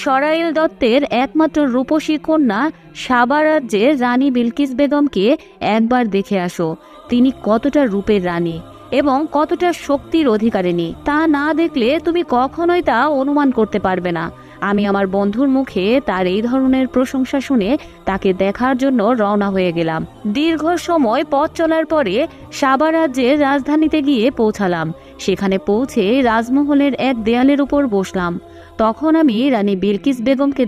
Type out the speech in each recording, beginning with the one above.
সরাইল দত্তের একমাত্র রূপসী কন্যা সাবা রাজ্যের রানী বিলকিস বেগমকে একবার দেখে আসো। তিনি কতটা রূপের রানী এবং কতটা শক্তির অধিকারিণী তা না দেখলে তুমি কখনোই তা অনুমান করতে পারবে না। আমি আমার বন্ধুর মুখে তার এই ধরনের প্রশংসা শুনে তাকে দেখার জন্য রওনা হয়ে গেলাম। দীর্ঘ সময় পথ চলার পরে সাবা রাজ্যের রাজধানীতে গিয়ে পৌঁছালাম। সেখানে পৌঁছে রাজমহলের এক দেয়ালের উপর বসলাম। তখন আমি রানী বিলকিস বেগমকে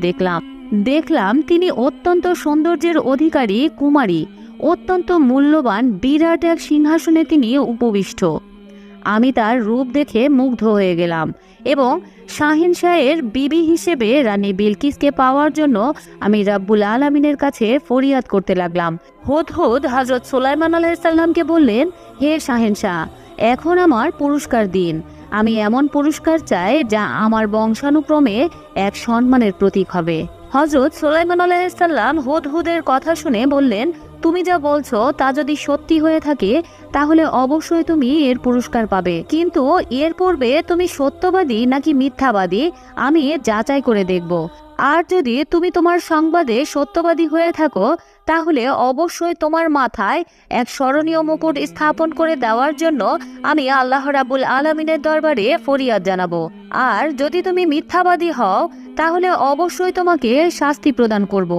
দেখলাম তিনি অত্যন্ত সৌন্দর্যের অধিকারী কুমারী। অত্যন্ত মূল্যবান বিরাট এক সিংহাসনে তিনি উপবিষ্ট। আমি তার রূপ দেখে মুগ্ধ হয়ে গেলাম এবং শাহেনশাহের বিবি হিসেবে রানী বিলকিসকে পাওয়ার জন্য আমি রাব্বুল আলামিনের কাছে ফরিয়াদ করতে লাগলাম। হুদহুদ হযরত সুলাইমান আলাইহিস সালামকে বললেন, হে শাহেনশাহ, এখন আমার পুরস্কার দিন। আমি এমন পুরস্কার চাই যা আমার বংশানুক্রমে এক সম্মানের প্রতীক হবে। হযরত সুলাইমান আলাইহিস সালাম হুদহুদের কথা শুনে বললেন, তুমি যা বলছো তা যদি সত্যি হয়ে থাকে তাহলে অবশ্যই তুমি এর পুরস্কার পাবে, কিন্তু এর পূর্বে তুমি সত্যবাদী নাকি মিথ্যাবাদী আমি যাচাই করে দেখব। আর যদি তুমি তোমার সংবাদে সত্যবাদী হয়ে থাকো তাহলে অবশ্যই তোমার মাথায় এক স্মরণীয় মুকুট স্থাপন করে দেওয়ার জন্য আমি আল্লাহ রাব্বুল আলামিনের দরবারে ফরিয়াদ জানাবো। আর যদি তুমি মিথ্যাবাদী হও তাহলে অবশ্যই তোমাকে শাস্তি প্রদান করব।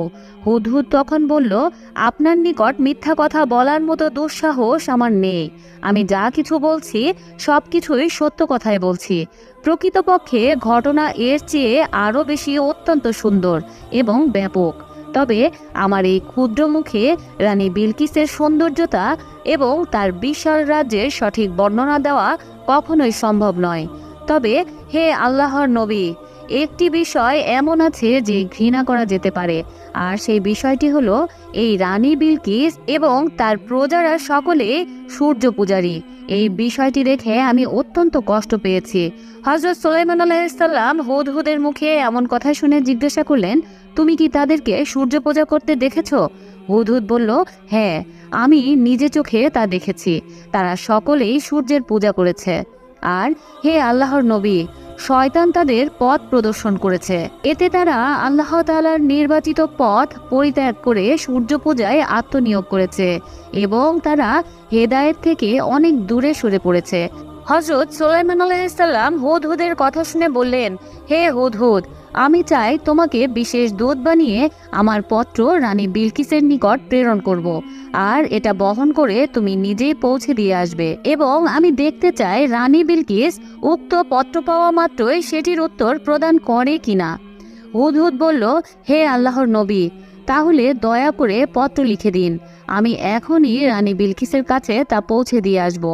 হুদহুদ তখন বলল, আপনার নিকট মিথ্যা কথা বলার মতো দুঃসাহস আমার নেই। আমি যা কিছু বলছি সব কিছুই সত্য কথাই বলছি। প্রকৃতপক্ষে ঘটনা এর চেয়ে আরও বেশি অত্যন্ত সুন্দর এবং ব্যাপক। তবে আমার এই ক্ষুদ্র মুখে রানী বিলকিসের সৌন্দর্যতা এবং তার বিশাল রাজ্যের সঠিক বর্ণনা দেওয়া কখনোই সম্ভব নয়। তবে হে আল্লাহর নবী, একটি বিষয় এমন আছে যে ঘৃণা করা যেতে পারে, আর সেই বিষয়টি হলো এই রানী বিলকিস এবং তার প্রজারা সকলে সূর্য পূজারী। এই বিষয়টি দেখে আমি অত্যন্ত কষ্ট পেয়েছি। হযরত সুলাইমান আলাইহিস সালাম হুদহুদের মুখে এমন কথা শুনে জিজ্ঞাসা করলেন, তুমি কি তাদেরকে সূর্য পূজা করতে দেখেছো? হুদহুদ বলল, হ্যাঁ, আমি নিজে চোখে তা দেখেছি। তারা সকলেই সূর্যের পূজা করেছে। আর হে আল্লাহর নবী, শয়তান তাদের পথ প্রদর্শন করেছে। এতে তারা আল্লাহ তাআলার নির্বাচিত পথ পরিত্যাগ করে সূর্য পূজায় আত্মনিয়োগ করেছে এবং তারা হেদায়েত থেকে অনেক দূরে সরে পড়েছে। হযরত সুলাইমান আলাইহিস সালাম হুদহুদের কথা শুনে বললেন, হে হুদহুদ, আমি চাই তোমাকে বিশেষ দূত বানিয়ে আমার পত্র রানী বিলকিসের নিকট প্রেরণ করব, আর এটা বহন করে তুমি নিজেই পৌঁছে দিয়ে আসবে এবং আমি দেখতে চাই রানী বিলকিস উক্ত পত্র পাওয়া মাত্রই সেটির উত্তর প্রদান করে কিনা। হুদহুদ বলল, হে আল্লাহর নবী, তাহলে দয়া করে পত্র লিখে দিন। আমি এখনই রানী বিলকিসের কাছে তা পৌঁছে দিয়ে আসব।